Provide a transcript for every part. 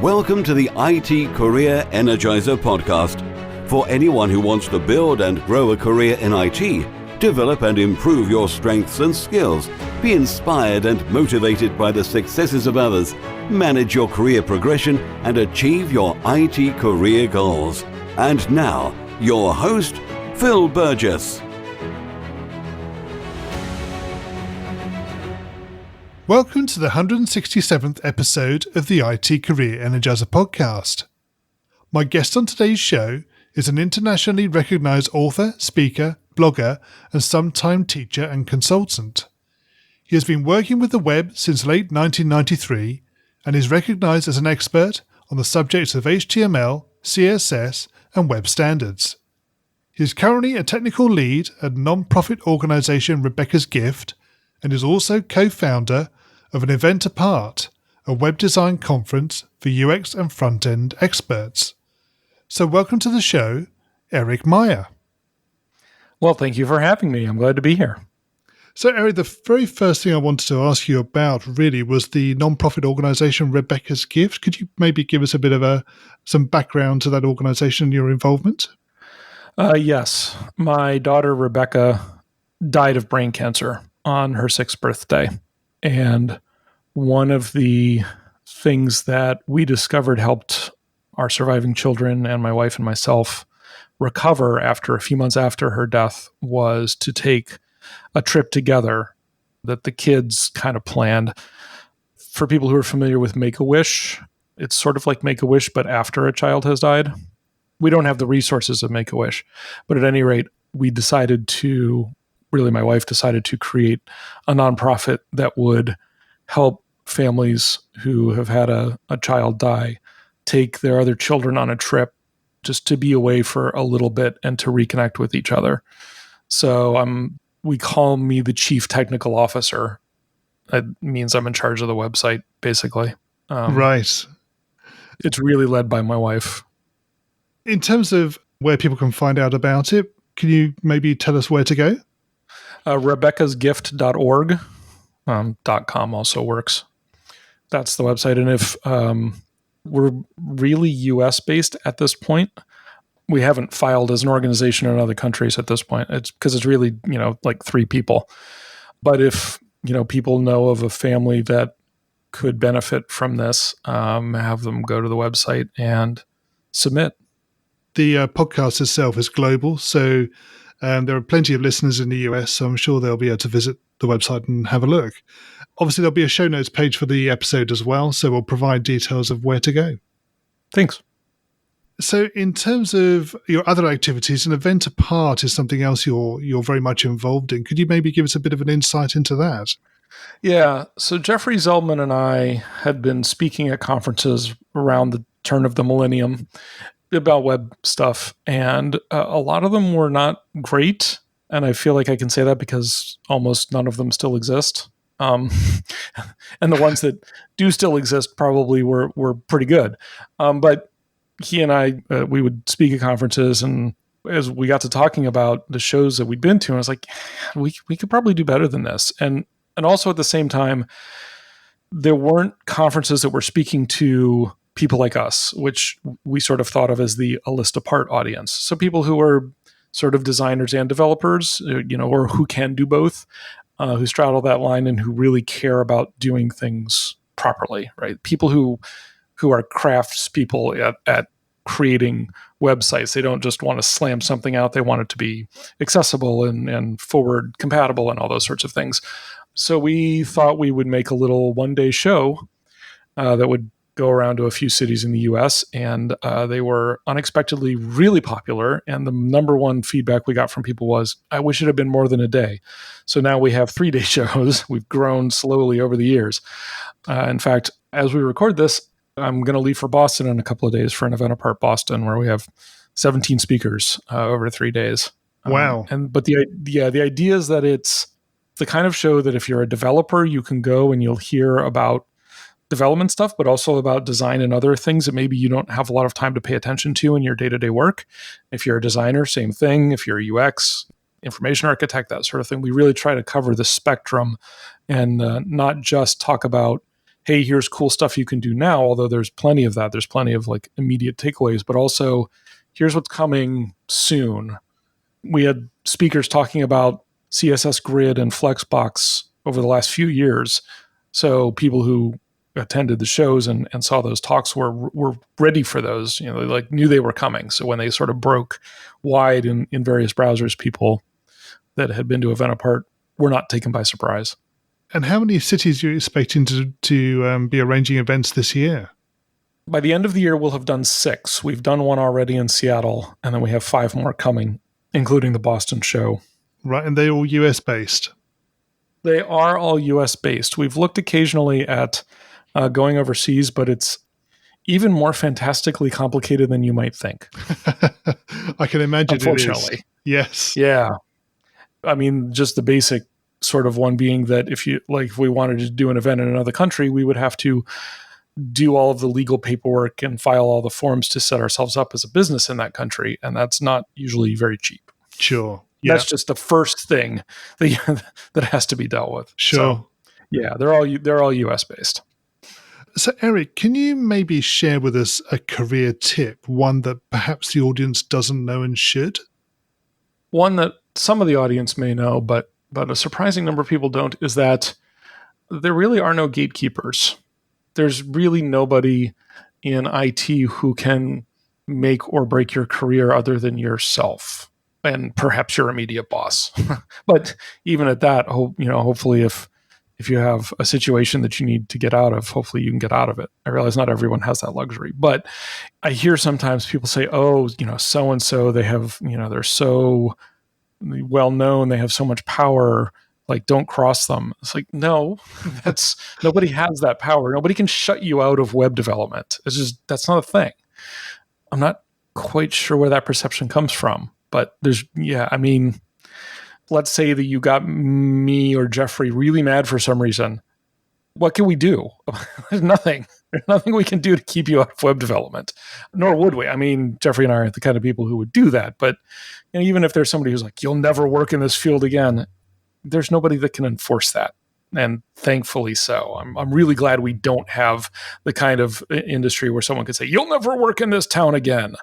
Welcome to the IT Career Energizer podcast. For anyone who wants to build and grow a career in IT, develop and improve your strengths and skills, be inspired and motivated by the successes of others, manage your career progression, and achieve your IT career goals. And now, your host, Phil Burgess. Welcome to the 167th episode of the IT Career Energizer podcast. My guest on today's show is an internationally recognized author, speaker, blogger, and sometime teacher and consultant. He has been working with the web since late 1993 and is recognized as an expert on the subjects of HTML, CSS, and web standards. He is currently a technical lead at non-profit organization Rebecca's Gift and is also co-founder of an event apart, a web design conference for UX and front-end experts. So welcome to the show, Eric Meyer. Well, thank you for having me. I'm glad to be here. So Eric, the very first thing I wanted to ask you about really was the non-profit organization Rebecca's Gift. Could you maybe give us a bit of some background to that organization and your involvement? Yes. My daughter, Rebecca, died of brain cancer on her 6th birthday. And one of the things that we discovered helped our surviving children and my wife and myself recover after a few months after her death was to take a trip together that the kids kind of planned. For people who are familiar with Make-A-Wish, it's sort of like Make-A-Wish, but after a child has died. We don't have the resources of Make-A-Wish, but at any rate, my wife decided to create a nonprofit that would help families who have had a child die take their other children on a trip just to be away for a little bit and to reconnect with each other. So we call me the chief technical officer. That means I'm in charge of the website, basically. Right. It's really led by my wife. In terms of where people can find out about it, can you maybe tell us where to go? RebeccasGift.org. .com also works. That's the website. And if we're really US based at this point, we haven't filed as an organization in other countries at this point. It's because it's really, like 3 people. But if, people know of a family that could benefit from this, have them go to the website and submit. The podcast itself is global, so there are plenty of listeners in the US, so I'm sure they'll be able to visit the website and have a look. Obviously, there'll be a show notes page for the episode as well, so we'll provide details of where to go. Thanks. So in terms of your other activities, an event apart is something else you're very much involved in. Could you maybe give us a bit of an insight into that? Yeah. So Jeffrey Zeldman and I had been speaking at conferences around the turn of the millennium about web stuff, and a lot of them were not great. And I feel like I can say that because almost none of them still exist. And the ones that do still exist probably were pretty good. But he and I, we would speak at conferences, and as we got to talking about the shows that we'd been to, I was like, we could probably do better than this. And also at the same time, there weren't conferences that were speaking to people like us, which we sort of thought of as the a list apart audience. So people who are sort of designers and developers, or who can do both, who straddle that line and who really care about doing things properly, right? People who are crafts people at creating websites. They don't just want to slam something out. They want it to be accessible and forward compatible and all those sorts of things. So we thought we would make a little one-day show that would go around to a few cities in the US, and they were unexpectedly really popular. And the number one feedback we got from people was, I wish it had been more than a day. So now we have 3-day shows. We've grown slowly over the years. In fact, as we record this, I'm going to leave for Boston in a couple of days for an event apart Boston where we have 17 speakers over 3 days. Wow. But the idea is that it's the kind of show that if you're a developer, you can go and you'll hear about development stuff, but also about design and other things that maybe you don't have a lot of time to pay attention to in your day-to-day work. If you're a designer, same thing. If you're a UX, information architect, that sort of thing, we really try to cover the spectrum and not just talk about hey, here's cool stuff you can do now, although there's plenty of that. There's plenty of like immediate takeaways, but also here's what's coming soon. We had speakers talking about CSS Grid and Flexbox over the last few years. So people who attended the shows and saw those talks were ready for those. They like knew they were coming. So when they sort of broke wide in various browsers, people that had been to Event Apart were not taken by surprise. And how many cities are you expecting to be arranging events this year? By the end of the year, we'll have done 6. We've done one already in Seattle, and then we have 5 more coming, including the Boston show. Right, and they're all US-based? They are all US-based. We've looked occasionally at going overseas, but it's even more fantastically complicated than you might think. I can imagine. Unfortunately. It is. Yes. Yeah. I mean, just the basic sort of one being that if we wanted to do an event in another country, we would have to do all of the legal paperwork and file all the forms to set ourselves up as a business in that country. And that's not usually very cheap. Sure. Yeah. That's just the first thing that has to be dealt with. Sure. So, yeah, they're all US based. So, Eric, can you maybe share with us a career tip, one that perhaps the audience doesn't know and should? One that some of the audience may know, but a surprising number of people don't, is that there really are no gatekeepers. There's really nobody in IT who can make or break your career other than yourself and perhaps your immediate boss. But even at that, hopefully if you have a situation that you need to get out of, hopefully you can get out of it. I realize not everyone has that luxury, but I hear sometimes people say, oh, so-and-so, they have, they're so well known, they have so much power, like don't cross them. It's like, no, nobody has that power. Nobody can shut you out of web development. That's not a thing. I'm not quite sure where that perception comes from, but let's say that you got me or Jeffrey really mad for some reason. What can we do? There's nothing. There's nothing we can do to keep you out of web development, nor would we. I mean, Jeffrey and I aren't the kind of people who would do that. But even if there's somebody who's like, you'll never work in this field again, there's nobody that can enforce that. And thankfully so. I'm really glad we don't have the kind of industry where someone could say, you'll never work in this town again.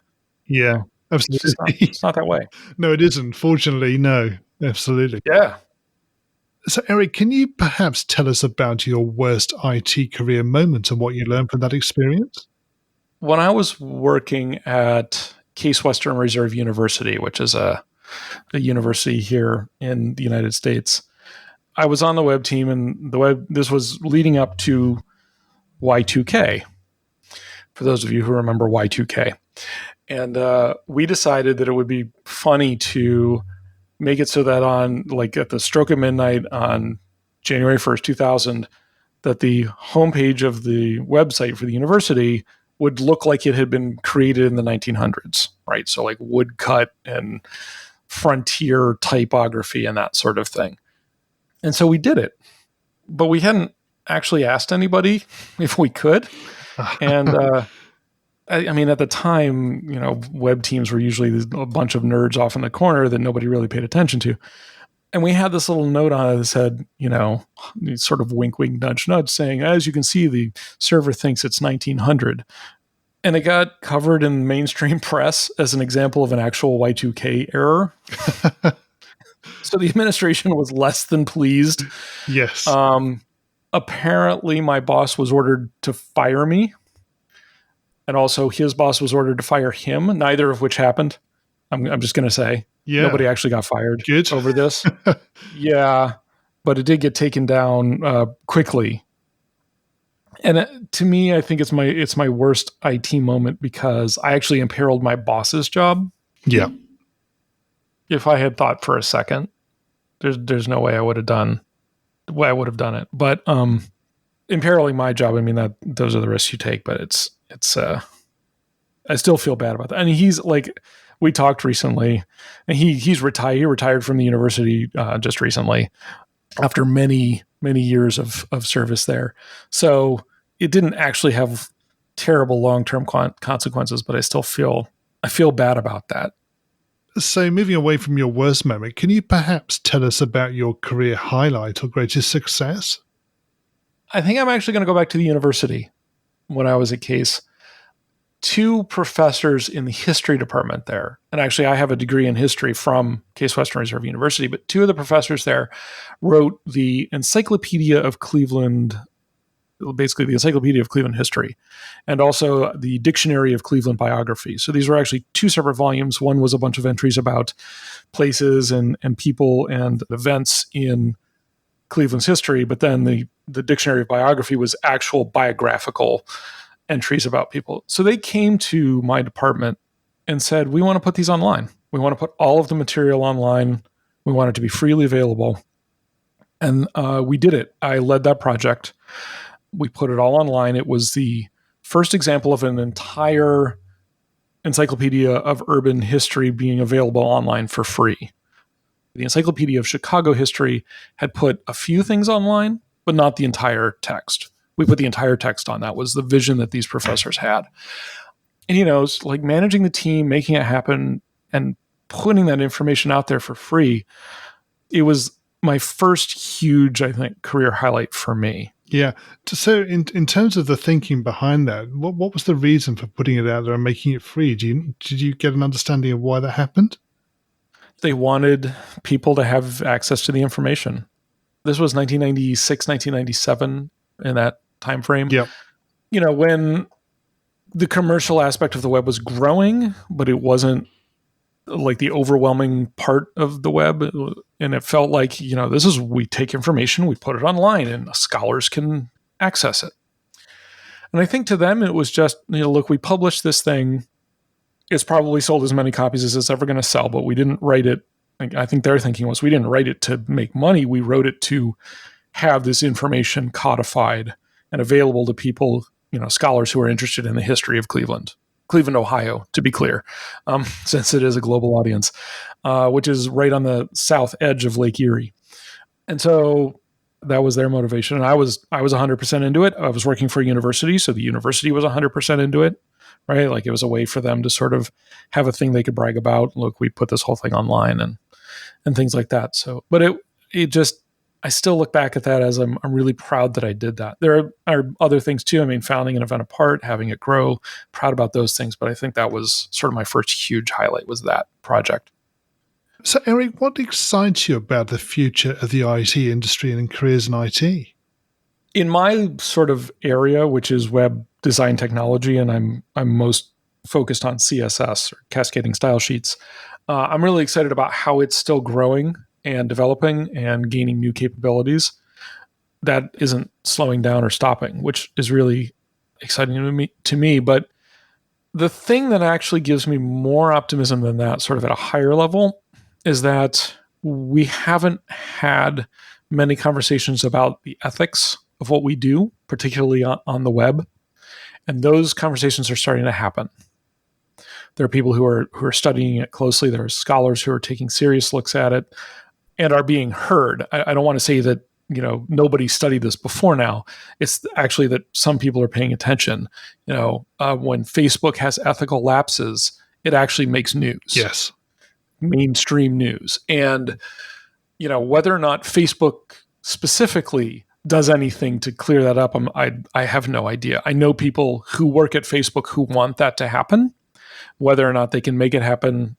Yeah, absolutely. It's not that way. No, it isn't. Fortunately, no. Absolutely. Yeah. So, Eric, can you perhaps tell us about your worst IT career moment and what you learned from that experience? When I was working at Case Western Reserve University, which is a university here in the United States, I was on the web team, and this was leading up to Y2K, for those of you who remember Y2K. And we decided that it would be funny to make it so that at the stroke of midnight on January 1st, 2000, that the homepage of the website for the university would look like it had been created in the 1900s, right? So like woodcut and frontier typography and that sort of thing. And so we did it, but we hadn't actually asked anybody if we could. And I mean, at the time, web teams were usually a bunch of nerds off in the corner that nobody really paid attention to. And we had this little note on it that said, sort of wink, wink, nudge, nudge, saying, as you can see, the server thinks it's 1900. And it got covered in mainstream press as an example of an actual Y2K error. So the administration was less than pleased. Yes. Apparently, my boss was ordered to fire me. And also his boss was ordered to fire him, neither of which happened. I'm just going to say. Yeah. Nobody actually got fired over this. Yeah. But it did get taken down quickly. And to me, I think it's my worst IT moment because I actually imperiled my boss's job. Yeah. If I had thought for a second, there's no way I would have done it. But imperiling my job, I mean, those are the risks you take, but it's I still feel bad about that. And he's like, we talked recently, and he's retired. He retired from the university just recently after many, many years of service there. So it didn't actually have terrible long-term consequences, but I feel bad about that. So moving away from your worst moment, can you perhaps tell us about your career highlight or greatest success? I think I'm actually going to go back to the university when I was at Case. 2 professors in the history department there, and actually I have a degree in history from Case Western Reserve University, but 2 of the professors there wrote the Encyclopedia of Cleveland, basically the Encyclopedia of Cleveland History, and also the Dictionary of Cleveland Biography. So these were actually 2 separate volumes. One was a bunch of entries about places and people and events in Cleveland's history, but then the Dictionary of Biography was actual biographical entries about people. So they came to my department and said, we want to put these online. We want to put all of the material online. We want it to be freely available. And we did it. I led that project. We put it all online. It was the first example of an entire encyclopedia of urban history being available online for free. The Encyclopedia of Chicago History had put a few things online, but not the entire text. We put the entire text on. That was the vision that these professors had. And, it's like managing the team, making it happen, and putting that information out there for free. It was my first huge, I think, career highlight for me. Yeah. So in terms of the thinking behind that, what was the reason for putting it out there and making it free? Did you get an understanding of why that happened? They wanted people to have access to the information. This was 1996, 1997, in that time frame. Yep. When the commercial aspect of the web was growing, but it wasn't like the overwhelming part of the web. And it felt like, we take information, we put it online, and scholars can access it. And I think to them, it was just, look, we published this thing. It's probably sold as many copies as it's ever going to sell, but we didn't write it. I think their thinking was we didn't write it to make money. We wrote it to have this information codified and available to people, scholars who are interested in the history of Cleveland, Ohio, to be clear, since it is a global audience, which is right on the south edge of Lake Erie. And so that was their motivation. And I was 100% into it. I was working for a university, so the university was 100% into it, right? Like it was a way for them to sort of have a thing they could brag about. Look, we put this whole thing online and things like that. So, but it just, I still look back at that as I'm really proud that I did that. There are other things too. I mean, founding an event apart, having it grow, proud about those things. But I think that was sort of my first huge highlight, was that project. So, Eric, what excites you about the future of the IT industry and careers in IT? In my sort of area, which is web design technology, and I'm most focused on CSS, or cascading style sheets, I'm really excited about how it's still growing and developing and gaining new capabilities. That isn't slowing down or stopping, which is really exciting to me. But the thing that actually gives me more optimism than that, sort of at a higher level, is that we haven't had many conversations about the ethics of what we do, particularly on the web. And those conversations are starting to happen. There are people who are studying it closely. There are scholars who are taking serious looks at it and are being heard. I don't want to say that, nobody studied this before now. It's actually that some people are paying attention. When Facebook has ethical lapses, it actually makes news. Yes. Mainstream news. And, whether or not Facebook specifically does anything to clear that up, I have no idea. I know people who work at Facebook who want that to happen. Whether or not they can make it happen,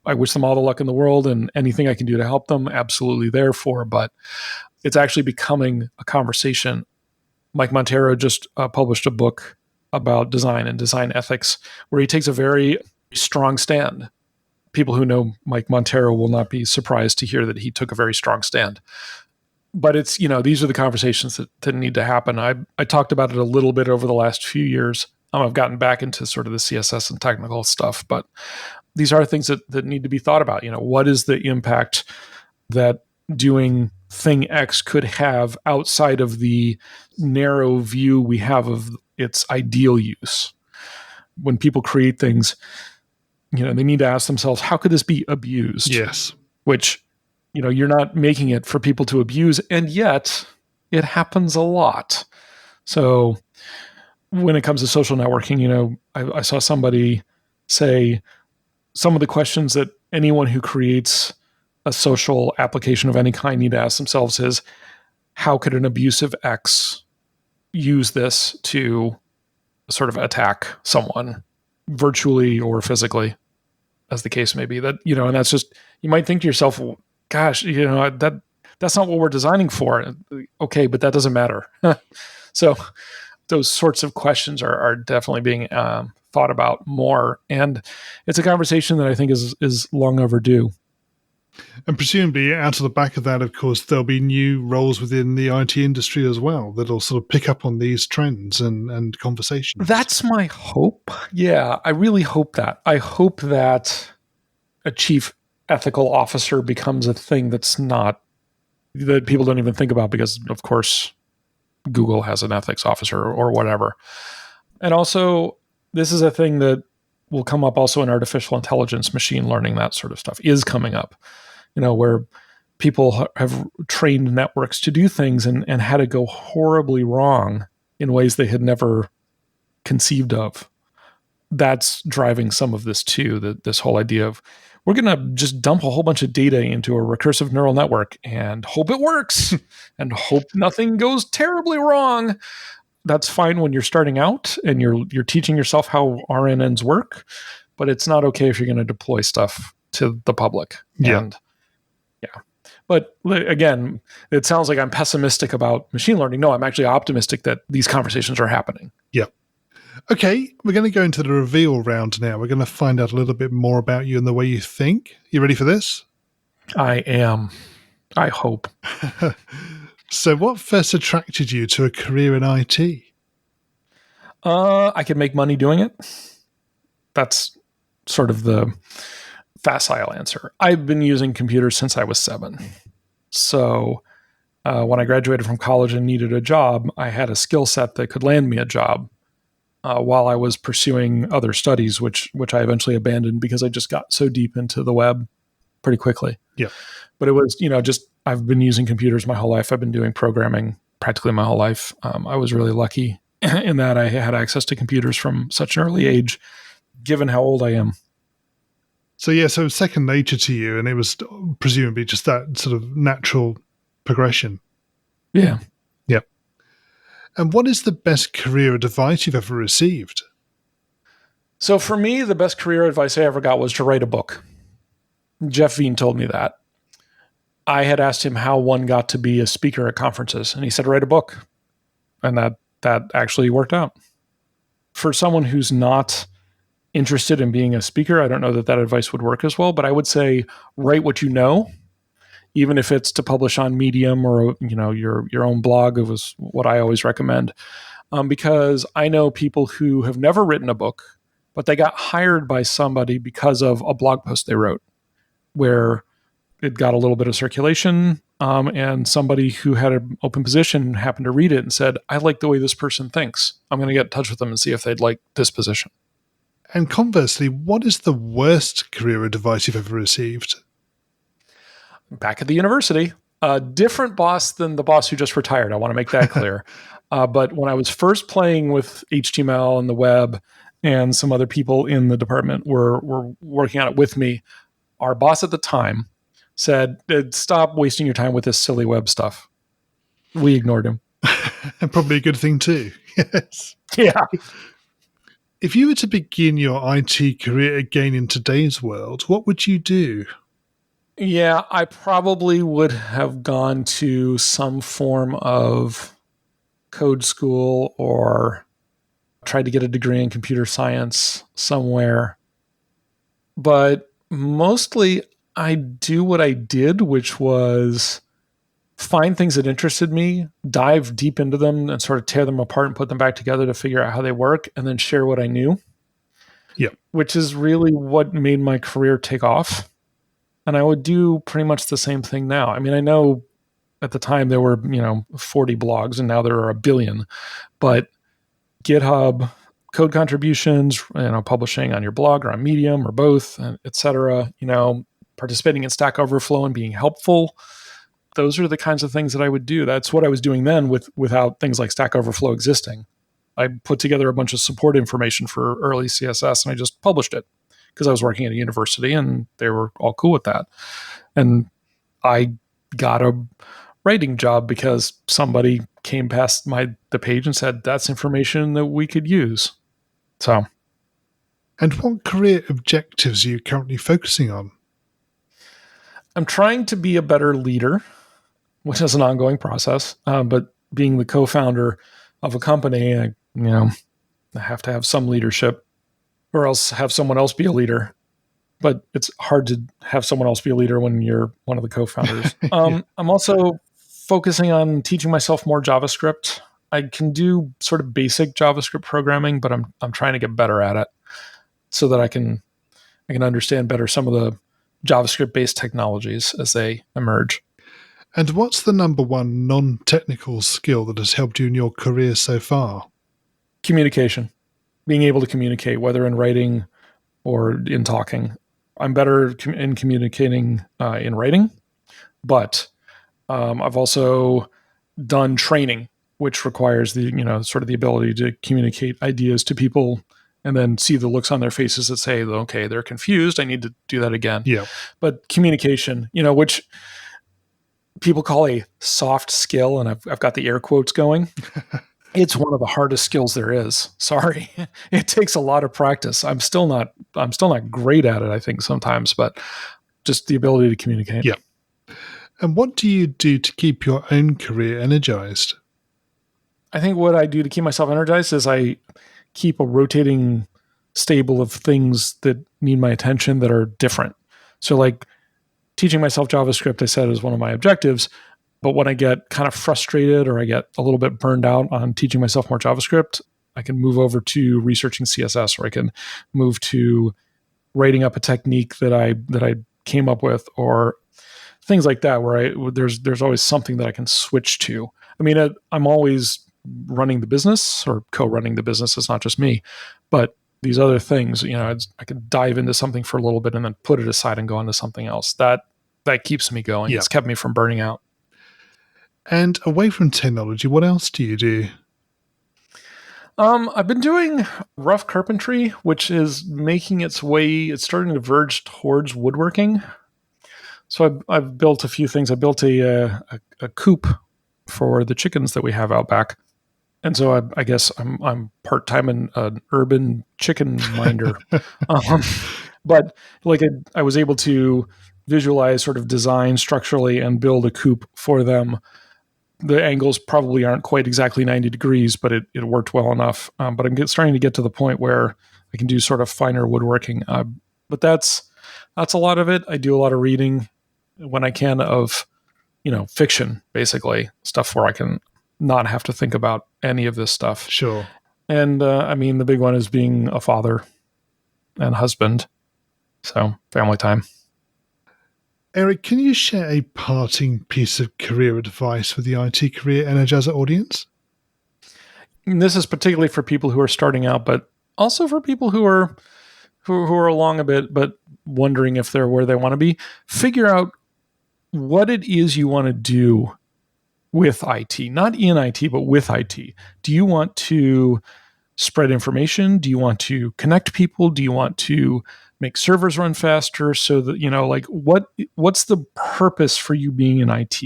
I wish them all the luck in the world, and anything I can do to help them, absolutely there for. But it's actually becoming a conversation. Mike Montero just published a book about design and design ethics, where he takes a very strong stand. People who know Mike Montero will not be surprised to hear that he took a very strong stand. But it's, these are the conversations that need to happen. I talked about it a little bit over the last few years. I've gotten back into sort of the CSS and technical stuff, but these are things that need to be thought about. What is the impact that doing thing X could have outside of the narrow view we have of its ideal use? When people create things, they need to ask themselves, how could this be abused? Yes. Which, you're not making it for people to abuse, and yet it happens a lot. So when it comes to social networking, I saw somebody say some of the questions that anyone who creates a social application of any kind need to ask themselves is, how could an abusive X use this to sort of attack someone virtually or physically, as the case may be. That, and that's just, you might think to yourself, well, gosh, that's not what we're designing for. Okay, but that doesn't matter. So those sorts of questions are definitely being thought about more. And it's a conversation that I think is long overdue. And presumably out of the back of that, of course, there'll be new roles within the IT industry as well that'll sort of pick up on these trends and conversations. That's my hope. Yeah, I really hope that. I hope that a chief ethical officer becomes a thing that people don't even think about because, of course, Google has an ethics officer or whatever. And also, this is a thing that will come up also in artificial intelligence, machine learning, that sort of stuff is coming up, where people have trained networks to do things and had it go horribly wrong in ways they had never conceived of. That's driving some of this too, this whole idea of we're going to just dump a whole bunch of data into a recursive neural network and hope it works and hope nothing goes terribly wrong. That's fine when you're starting out and you're teaching yourself how RNNs work, but it's not okay if you're going to deploy stuff to the public. Yeah. And yeah. But again, it sounds like I'm pessimistic about machine learning. No, I'm actually optimistic that these conversations are happening. Yeah. Okay, we're going to go into the reveal round now. We're going to find out a little bit more about you and the way you think. You ready for this? I am. I hope. So what first attracted you to a career in IT? I could make money doing it. That's sort of the facile answer. I've been using computers since I was 7. So when I graduated from college and needed a job, I had a skill set that could land me a job while I was pursuing other studies, which I eventually abandoned because I just got so deep into the web pretty quickly. Yeah. But it was, I've been using computers my whole life. I've been doing programming practically my whole life. I was really lucky in that I had access to computers from such an early age, given how old I am. So it was second nature to you, and it was presumably just that sort of natural progression. Yeah. Yep. And what is the best career advice you've ever received? So for me, the best career advice I ever got was to write a book. Jeff Veen told me that. I had asked him how one got to be a speaker at conferences, and he said, write a book. And that actually worked out. For someone who's not interested in being a speaker, I don't know that advice would work as well, but I would say write what you know, even if it's to publish on Medium or your own blog. It was what I always recommend, because I know people who have never written a book, but they got hired by somebody because of a blog post they wrote, where it got a little bit of circulation, and somebody who had an open position happened to read it and said, I like the way this person thinks. I'm going to get in touch with them and see if they'd like this position. And conversely, what is the worst career advice you've ever received? Back at the university, a different boss than the boss who just retired. I want to make that clear. But when I was first playing with HTML and the web, and some other people in the department were working on it with me, our boss at the time said, stop wasting your time with this silly web stuff. We ignored him. Probably a good thing too. Yes. Yeah. If you were to begin your IT career again in today's world, what would you do? Yeah, I probably would have gone to some form of code school or tried to get a degree in computer science somewhere. But mostly I do what I did, which was find things that interested me, dive deep into them and sort of tear them apart and put them back together to figure out how they work, and then share what I knew. Yeah. Which is really what made my career take off. And I would do pretty much the same thing now. I mean, I know at the time there were, 40 blogs and now there are a billion, but GitHub, code contributions, publishing on your blog or on Medium or both, et cetera, participating in Stack Overflow and being helpful. Those are the kinds of things that I would do. That's what I was doing then without things like Stack Overflow existing. I put together a bunch of support information for early CSS and I just published it because I was working at a university and they were all cool with that. And I got a writing job because somebody came past the page and said, that's information that we could use. So. And what career objectives are you currently focusing on? I'm trying to be a better leader, which is an ongoing process. But being the co-founder of a company, I have to have some leadership, or else have someone else be a leader. But it's hard to have someone else be a leader when you're one of the co-founders. Yeah. I'm also focusing on teaching myself more JavaScript. I can do sort of basic JavaScript programming, but I'm trying to get better at it so that I can understand better some of the JavaScript-based technologies as they emerge. And what's the number one non-technical skill that has helped you in your career so far? Communication. Being able to communicate, whether in writing or in talking. I'm better in communicating in writing, but I've also done training, which requires the sort of the ability to communicate ideas to people and then see the looks on their faces that say, okay, they're confused. I need to do that again. Yeah. But communication, which people call a soft skill, and I've got the air quotes going. It's one of the hardest skills there is. Sorry. It takes a lot of practice. I'm still not great at it, I think, sometimes, but just the ability to communicate. Yeah. And what do you do to keep your own career energized? I think what I do to keep myself energized is I keep a rotating stable of things that need my attention that are different. So like teaching myself JavaScript, I said, is one of my objectives. But when I get kind of frustrated or I get a little bit burned out on teaching myself more JavaScript, I can move over to researching CSS, or I can move to writing up a technique that I came up with, or things like that, where there's always something that I can switch to. I mean, I'm always running the business or co-running the business. It's not just me, but these other things, I can dive into something for a little bit and then put it aside and go on to something else. That keeps me going. Yeah. It's kept me from burning out. And away from technology, what else do you do? I've been doing rough carpentry, which is making its way. It's starting to verge towards woodworking. So I've built a few things. I built a coop for the chickens that we have out back, and so I guess I'm part-time an urban chicken minder. But like I was able to visualize, sort of design structurally, and build a coop for them. The angles probably aren't quite exactly 90 degrees, but it worked well enough. But I'm starting to get to the point where I can do sort of finer woodworking. But that's a lot of it. I do a lot of reading when I can of, fiction, basically, stuff where I can not have to think about any of this stuff. Sure. And I mean, the big one is being a father and husband. So family time. Eric, can you share a parting piece of career advice for the IT Career Energizer audience? And this is particularly for people who are starting out, but also for people who are along a bit, but wondering if they're where they want to be. Figure out what it is you want to do with IT, not in IT, but with IT. Do you want to spread information? Do you want to connect people? Do you want to make servers run faster so that, what's the purpose for you being in IT?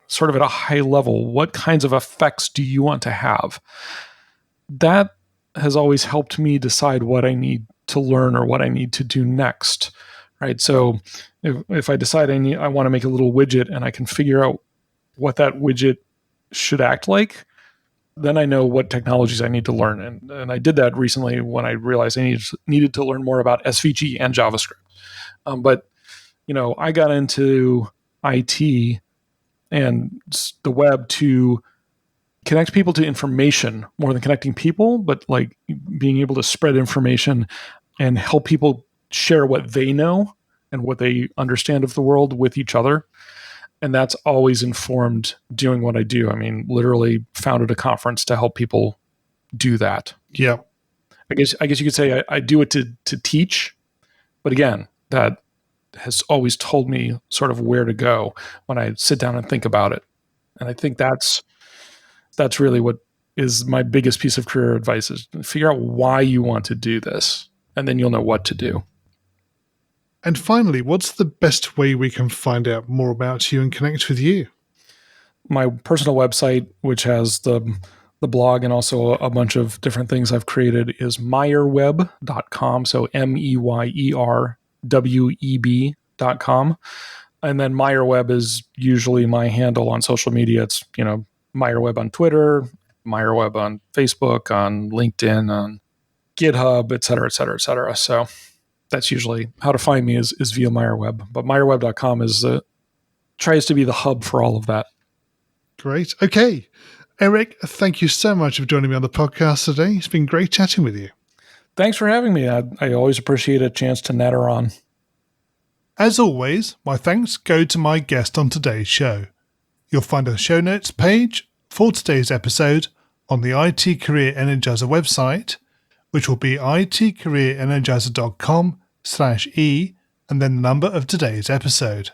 Sort of at a high level, what kinds of effects do you want to have? That has always helped me decide what I need to learn or what I need to do next, right? So if I decide I want to make a little widget and I can figure out what that widget should act like, then I know what technologies I need to learn. And I did that recently when I realized I needed to learn more about SVG and JavaScript. But I got into IT and the web to connect people to information more than connecting people, but like being able to spread information and help people share what they know and what they understand of the world with each other. And that's always informed doing what I do. I mean, literally founded a conference to help people do that. Yeah. I guess you could say I do it to teach, but again, that has always told me sort of where to go when I sit down and think about it. And I think that's really what is my biggest piece of career advice, is figure out why you want to do this, and then you'll know what to do. And finally, what's the best way we can find out more about you and connect with you? my personal website, which has the blog and also a bunch of different things I've created, is meyerweb.com. So meyerweb.com. And then Meyerweb is usually my handle on social media. It's, Meyerweb on Twitter, Meyerweb on Facebook, on LinkedIn, on GitHub, et cetera, et cetera, et cetera. So that's usually how to find me is via Meyerweb. But meyerweb.com tries to be the hub for all of that. Great. Okay. Eric, thank you so much for joining me on the podcast today. It's been great chatting with you. Thanks for having me. I always appreciate a chance to natter on. As always, my thanks go to my guest on today's show. You'll find a show notes page for today's episode on the IT Career Energizer website, which will be itcareerenergizer.com/e and then the number of today's episode.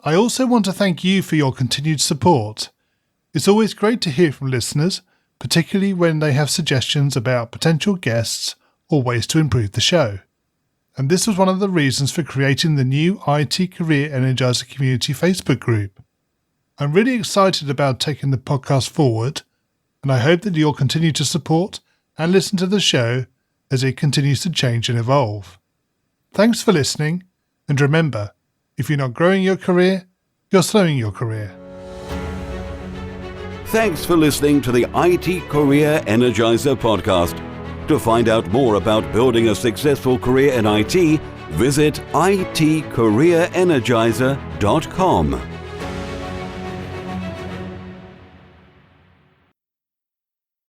I also want to thank you for your continued support. It's always great to hear from listeners, particularly when they have suggestions about potential guests or ways to improve the show. And this was one of the reasons for creating the new IT Career Energizer Community Facebook group. I'm really excited about taking the podcast forward, and I hope that you'll continue to support and listen to the show as it continues to change and evolve. Thanks for listening, and remember, if you're not growing your career, you're slowing your career. Thanks for listening to the IT Career Energizer podcast. To find out more about building a successful career in IT, visit itcareerenergizer.com.